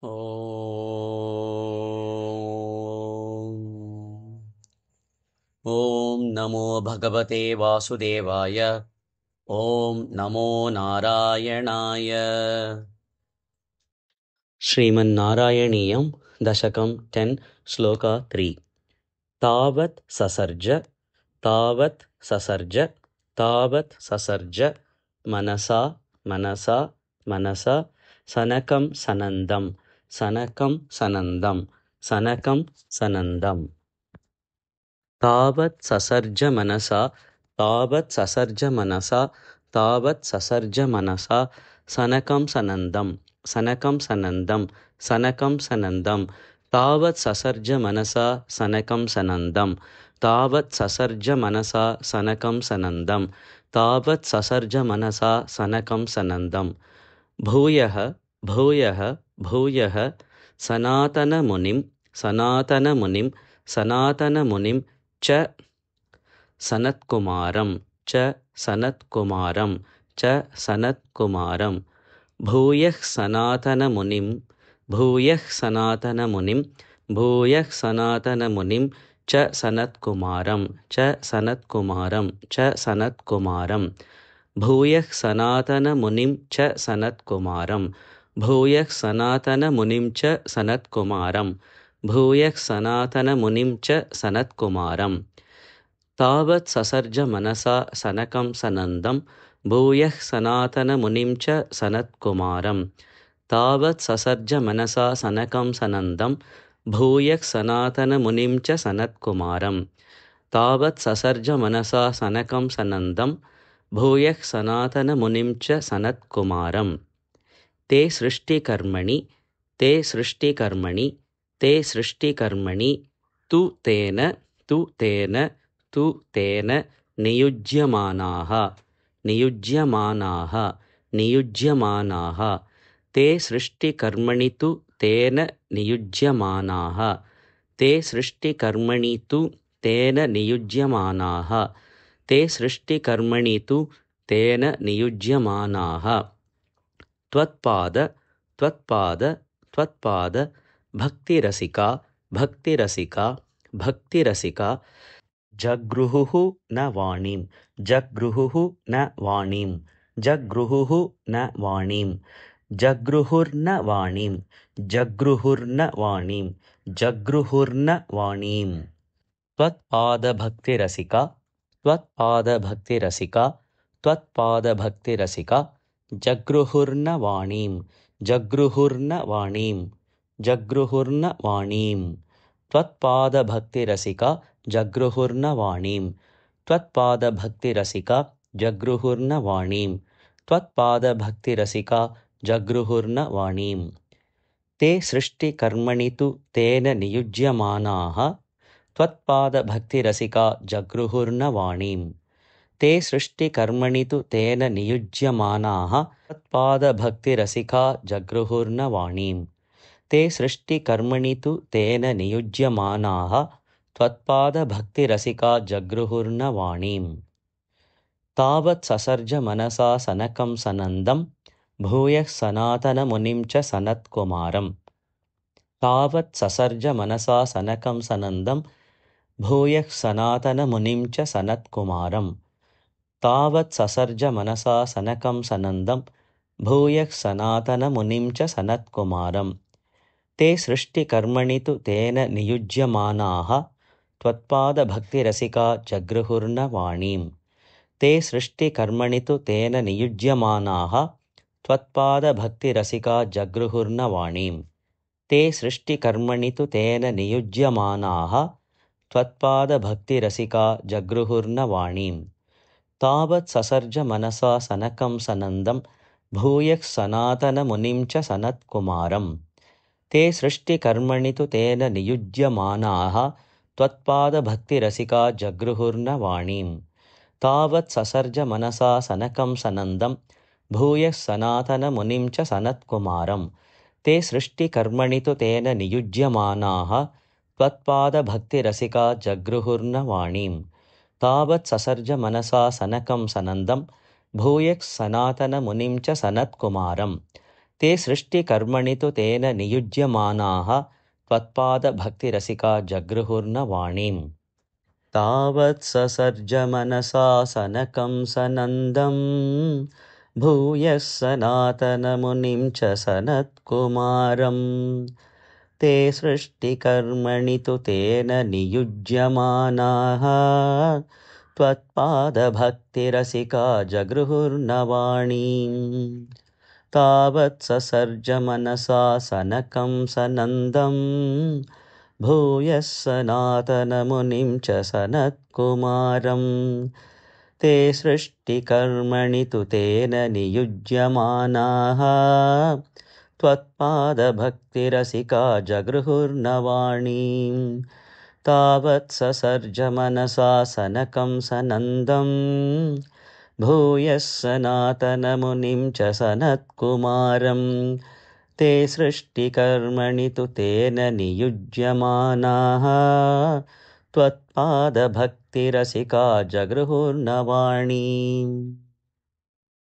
ॐ नमो भगवते वासुदेवाय। ॐ नमो नारायणाय। श्रीमन्नारायणीयं दशकं 10 श्लोका 3। तावत् ससर्ज तावत् ससर्ज तावत् ससर्ज मनसा मनसा मनसा सनकं सनन्दं सनकं सनन्दं सनकं सनन्दम्। तावत् ससर्ज मनसा तावत् ससर्ज मनसा तावत् ससर्ज मनसा सनकं सनन्दं सनकं सनन्दं सनकं सनन्दं। तावत् ससर्ज मनसा सनकं सनन्दं तावत् ससर्ज मनसा सनकं सनन्दं तावत् ससर्ज मनसा सनकं सनन्दं। भूयः भूयः भूयः सनातनमुनिं सनातनमुनिं सनातनमुनिं च सनत्कुमारं च सनत्कुमारं च सनत्कुमारं। भूयः सनातनमुनिं भूयः सनातनमुनिं भूयः सनातनमुनिं च सनत्कुमारं च सनत्कुमारं च सनत्कुमारं। भूयः सनातनमुनिं च सनत्कुमारं भूयः सनातनमुनिं च सनत्कुमारं भूयः सनातनमुनिं च सनत्कुमारं। तावत् ससर्ज मनसा सनकं सनन्दं भूयः सनातनमुनिं च सनत्कुमारं तावत् ससर्ज मनसा सनकं सनन्दं भूयः सनातनमुनिं च सनत्कुमारं तावत् ससर्ज मनसा सनकं सनन्दं भूयः सनातनमुनिं च सनत्कुमारं। ते सृष्टिकर्मणि ते सृष्टिकर्मणि ते सृष्टिकर्मणि तु तेन तु तेन तु तेन नियुज्यमानाः नियुज्यमानाः नियुज्यमानाः। ते सृष्टिकर्मणि तु तेन नियुज्यमानाः ते सृष्टिकर्मणि तु तेन नियुज्यमानाः ते सृष्टिकर्मणि तु तेन नियुज्यमानाः। त्वत्पाद त्वत्पाद त्वत्पाद भक्तिरसिका भक्तिरसिका भक्तिरसिका जगृहुः न वाणीं जगृहुः न वाणीं जगृहुः न वाणीं जगृहुर्न वाणीं जगृहुर्न वाणीं जगृहुर्न वाणीं। त्वत्पादभक्तिरसिका त्वत्पादभक्तिरसिका त्वत्पादभक्तिरसिका जगृहुर्न वाणीं जगृहुर्न वाणीं जगृहुर्न वाणीं। त्वत्पादभक्तिरसिका जगृहुर्न वाणीं त्वत्पादभक्तिरसिका जगृहुर्न वाणीं त्वत्पादभक्तिरसिका जगृहुर्न वाणीं। ते सृष्टिकर्मणि तु तेन नियुज्यमानाः त्वत्पादभक्तिरसिका जगृहुर्न वाणीं ते सृष्टिकर्मणि तु तेन नियुज्यमानाः त्वत्पादभक्तिरसिका जगृहुर्न वाणीं ते सृष्टिकर्मणि तु तेन नियुज्यमानाः त्वत्पादभक्तिरसिका जगृहुर्न वाणीं। तावत् ससर्ज मनसा सनकं सनन्दं भूयः सनातनमुनिं च सनत्कुमारं तावत् ससर्ज मनसा सनकं सनन्दं भूयः सनातनमुनिं च सनत्कुमारं तावत् ससर्ज मनसा सनकं सनन्दं भूयः सनातनमुनिं च सनत्कुमारं। ते सृष्टिकर्मणि तु तेन नियुज्यमानाः त्वत्पादभक्तिरसिका जगृहुर्न वाणीं ते सृष्टिकर्मणि तु तेन नियुज्यमानाः त्वत्पादभक्तिरसिका जगृहुर्न वाणीं ते सृष्टिकर्मणि तु तेन नियुज्यमानाः त्वत्पादभक्तिरसिका जगृहुर्न वाणीं। तावत् ससर्ज मनसा सनकं सनन्दं भूयः सनातनमुनिं च सनत्कुमारं ते सृष्टिकर्मणि तु तेन नियुज्यमानाः त्वत्पादभक्तिरसिका जगृहुर्न वाणीं तावत् ससर्ज मनसा सनकं सनन्दं भूयः सनातनमुनिं च सनत्कुमारं ते सृष्टिकर्मणि तु तेन नियुज्यमानाः त्वत्पादभक्तिरसिका जगृहुर्न वाणीं तावत् ससर्ज मनसा सनकं सनन्दं भूयः सनातनमुनिं च सनत्कुमारं ते सृष्टिकर्मणि तु तेन नियुज्यमानाः त्वत्पादभक्तिरसिका जगृहुर्न वाणीम्। तावत् ससर्ज मनसा सनकं सनन्दं भूयः सनातनमुनिं च सनत्कुमारम्। ते सृष्टिकर्मणि तु तेन नियुज्यमानाः त्वत्पादभक्तिरसिका जगृहुर्न वाणीम्। तावत् ससर्ज मनसा सनकं सनन्दं भूयः सनातनमुनिं च सनत्कुमारम्। ते सृष्टिकर्मणि तु तेन नियुज्यमानाः त्वत्पादभक्तिरसिका जगृहुर्न वाणीम्। तावत् ससर्ज मनसा सनकं सनन्दं भूयः सनातनमुनिं च सनत्कुमारम्। ते सृष्टिकर्मणि तु तेन नियुज्यमानाः त्वत्पादभक्तिरसिका जगृहुर्न वाणीम्।